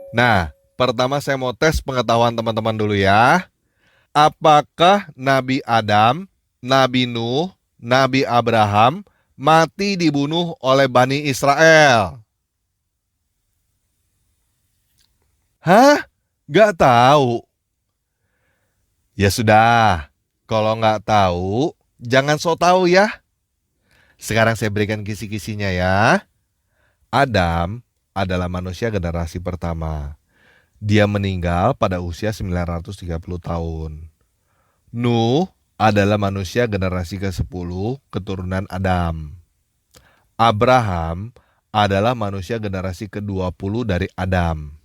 Nah, pertama saya mau tes pengetahuan teman-teman dulu ya. Apakah Nabi Adam, Nabi Nuh, Nabi Abraham mati dibunuh oleh Bani Israel? Hah? Gak tahu? Ya sudah, kalau nggak tahu, jangan so tahu ya. Sekarang saya berikan kisi-kisinya ya. Adam adalah manusia generasi pertama. Dia meninggal pada usia 930 tahun. Nuh adalah manusia generasi ke-10 keturunan Adam. Abraham adalah manusia generasi ke-20 dari Adam.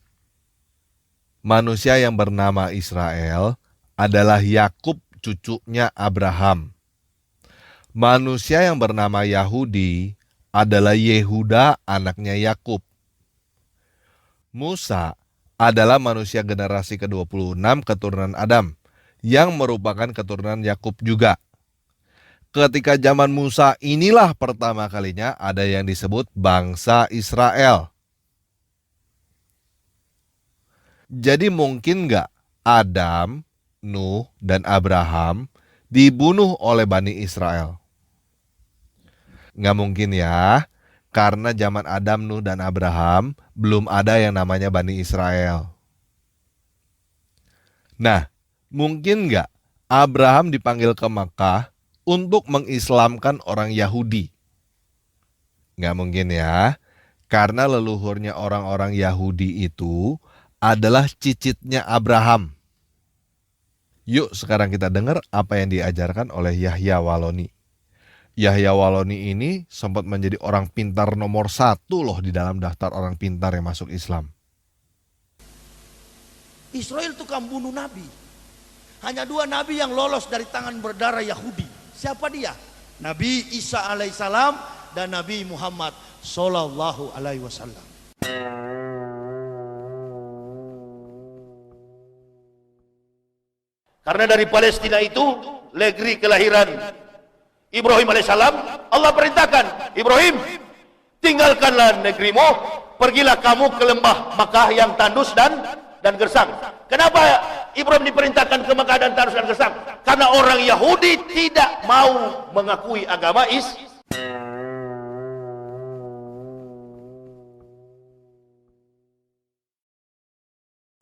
Manusia yang bernama Israel adalah Yakub, cucunya Abraham. Manusia yang bernama Yahudi adalah Yehuda, anaknya Yakub. Musa adalah manusia generasi ke-26 keturunan Adam, yang merupakan keturunan Yakub juga. Ketika zaman Musa inilah pertama kalinya ada yang disebut bangsa Israel. Jadi mungkin nggak Adam, Nuh, dan Abraham dibunuh oleh Bani Israel? Nggak mungkin ya, karena zaman Adam, Nuh, dan Abraham belum ada yang namanya Bani Israel. Nah, mungkin nggak Abraham dipanggil ke Makkah untuk mengislamkan orang Yahudi? Nggak mungkin ya, karena leluhurnya orang-orang Yahudi itu adalah cicitnya Abraham. Yuk sekarang kita dengar apa yang diajarkan oleh Yahya Waloni. Yahya Waloni ini sempat menjadi orang pintar nomor 1 loh di dalam daftar orang pintar yang masuk Islam. Israel tukang bunuh nabi. Hanya 2 nabi yang lolos dari tangan berdarah Yahudi. Siapa dia? Nabi Isa alaihissalam dan Nabi Muhammad sallallahu alaihi wasallam. Karena dari Palestina itu negeri kelahiran Ibrahim alaihissalam, Allah perintahkan, Ibrahim, tinggalkanlah negerimu, pergilah kamu ke lembah Makkah yang tandus dan gersang. Kenapa Ibrahim diperintahkan ke Makkah dan tandus dan gersang? Karena orang Yahudi tidak mau mengakui agama Islam.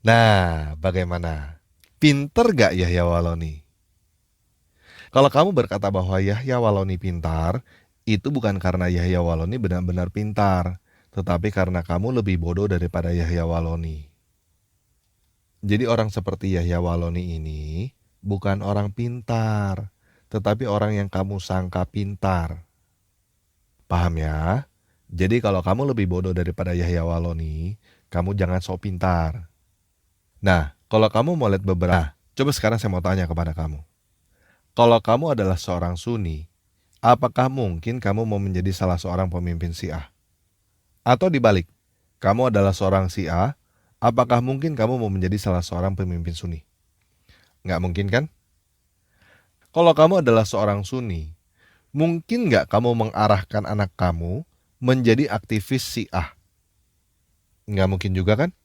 Nah, bagaimana? Pinter gak Yahya Waloni? Kalau kamu berkata bahwa Yahya Waloni pintar, itu bukan karena Yahya Waloni benar-benar pintar, tetapi karena kamu lebih bodoh daripada Yahya Waloni. Jadi orang seperti Yahya Waloni ini bukan orang pintar, tetapi orang yang kamu sangka pintar. Paham ya? Jadi kalau kamu lebih bodoh daripada Yahya Waloni, kamu jangan sok pintar. Nah, kalau kamu mau lihat beberapa, coba sekarang saya mau tanya kepada kamu. Kalau kamu adalah seorang Sunni, apakah mungkin kamu mau menjadi salah seorang pemimpin Syiah? Atau dibalik, kamu adalah seorang Syiah, apakah mungkin kamu mau menjadi salah seorang pemimpin Sunni? Nggak mungkin kan? Kalau kamu adalah seorang Sunni, mungkin nggak kamu mengarahkan anak kamu menjadi aktivis Syiah? Nggak mungkin juga kan?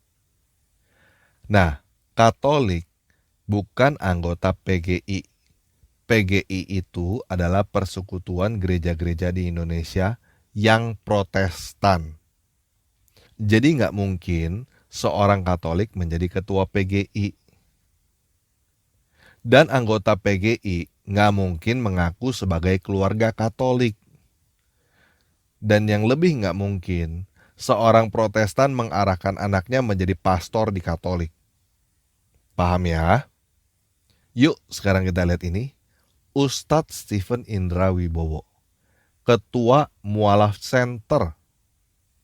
Nah, Katolik bukan anggota PGI. PGI itu adalah persekutuan gereja-gereja di Indonesia yang Protestan. Jadi nggak mungkin seorang Katolik menjadi ketua PGI. Dan anggota PGI nggak mungkin mengaku sebagai keluarga Katolik. Dan yang lebih nggak mungkin, seorang Protestan mengarahkan anaknya menjadi pastor di Katolik. Paham ya? Yuk sekarang kita lihat ini. Ustadz Stephen Indra Wibowo, Ketua Mualaf Center.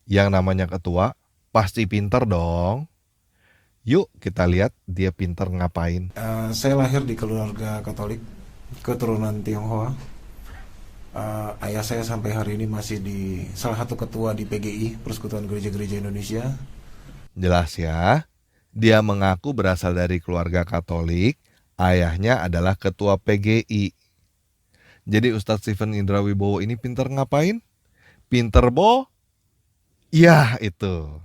Yang namanya ketua, pasti pinter dong. Yuk kita lihat dia pinter ngapain. Saya lahir di keluarga Katolik, keturunan Tionghoa. Ayah saya sampai hari ini masih di salah satu ketua di PGI, Persekutuan Gereja-Gereja Indonesia. Jelas ya, dia mengaku berasal dari keluarga Katolik, ayahnya adalah ketua PGI. Jadi Ustadz Stephen Indra Wibowo ini pinter ngapain? Pinter bo? Ya itu.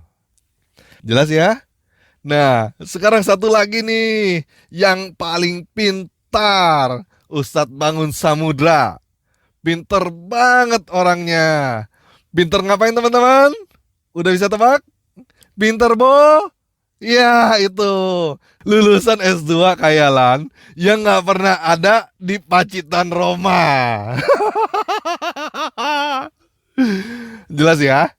Jelas ya? Nah, sekarang satu lagi nih, yang paling pintar, Ustadz Bangun Samudra. Pinter banget orangnya. Pinter ngapain teman-teman? Udah bisa tebak? Pinter Bo? Ya itu, lulusan S2 Kayalan yang nggak pernah ada di Pacitan Roma. Jelas ya?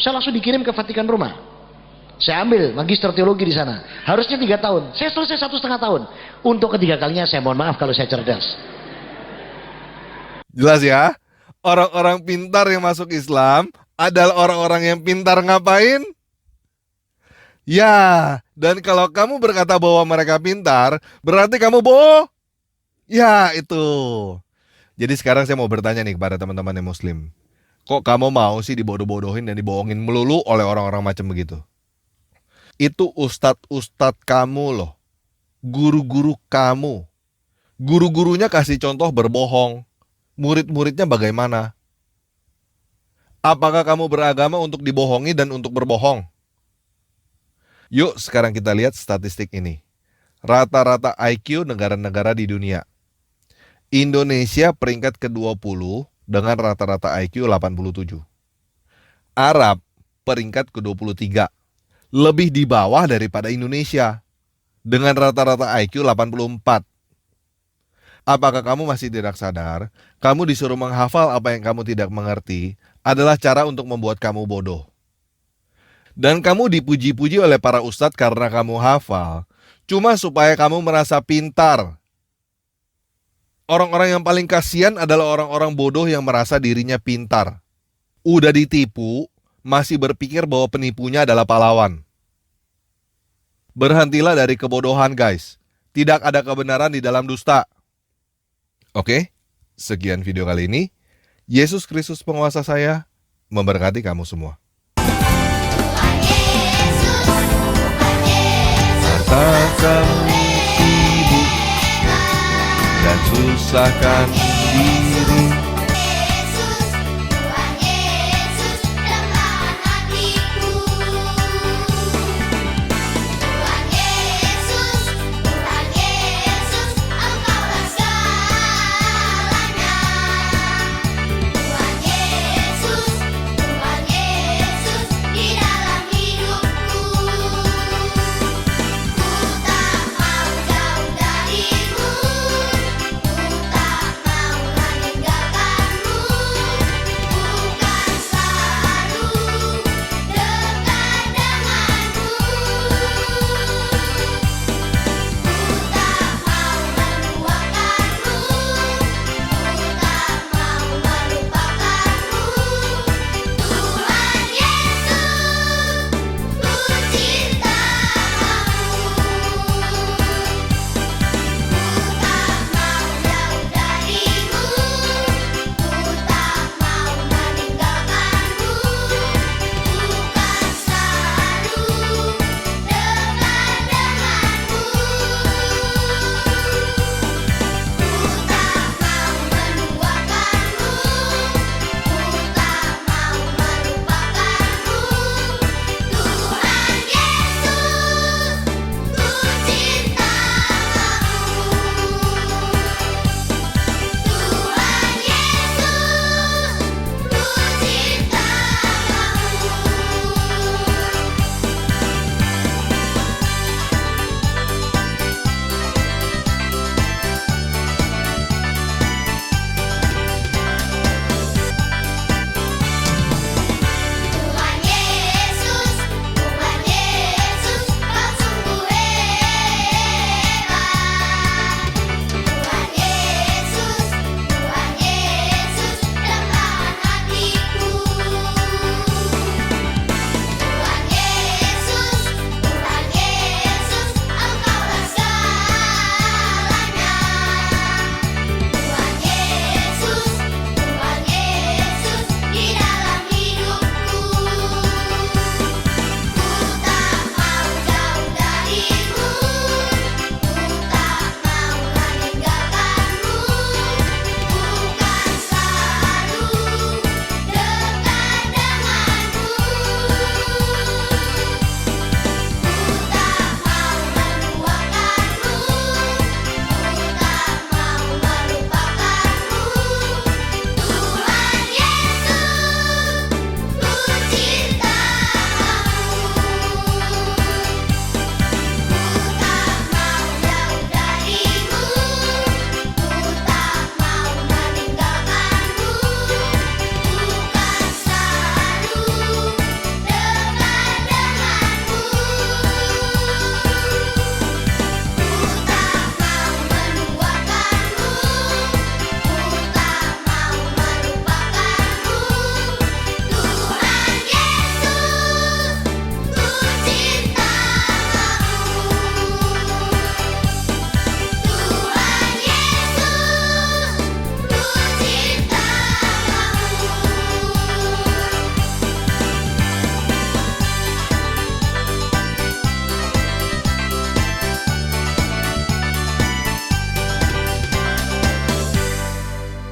Saya langsung dikirim ke Vatikan Roma. Saya ambil magister teologi di sana. Harusnya 3 tahun. Saya selesai 1,5 tahun. Untuk ketiga kalinya saya mohon maaf kalau saya cerdas. Jelas ya? Orang-orang pintar yang masuk Islam adalah orang-orang yang pintar ngapain? Ya, dan kalau kamu berkata bahwa mereka pintar, berarti kamu bohong. Ya, itu. Jadi sekarang saya mau bertanya nih kepada teman-teman yang muslim. Kok kamu mau sih dibodoh-bodohin dan dibohongin melulu oleh orang-orang macam begitu? Itu ustadz-ustadz kamu loh. Guru-guru kamu. Guru-gurunya kasih contoh berbohong. Murid-muridnya bagaimana? Apakah kamu beragama untuk dibohongi dan untuk berbohong? Yuk sekarang kita lihat statistik ini. Rata-rata IQ negara-negara di dunia. Indonesia peringkat ke-20 dengan rata-rata IQ 87. Arab peringkat ke-23. Lebih di bawah daripada Indonesia. Dengan rata-rata IQ 84. Apakah kamu masih tidak sadar? Kamu disuruh menghafal apa yang kamu tidak mengerti adalah cara untuk membuat kamu bodoh. Dan kamu dipuji-puji oleh para ustadz karena kamu hafal, cuma supaya kamu merasa pintar. Orang-orang yang paling kasihan adalah orang-orang bodoh yang merasa dirinya pintar. Udah ditipu, masih berpikir bahwa penipunya adalah pahlawan. Berhentilah dari kebodohan guys. Tidak ada kebenaran di dalam dusta. Oke, sekian video kali ini. Yesus Kristus penguasa saya memberkati kamu semua. Harta kamu sibuk dan susahkan diri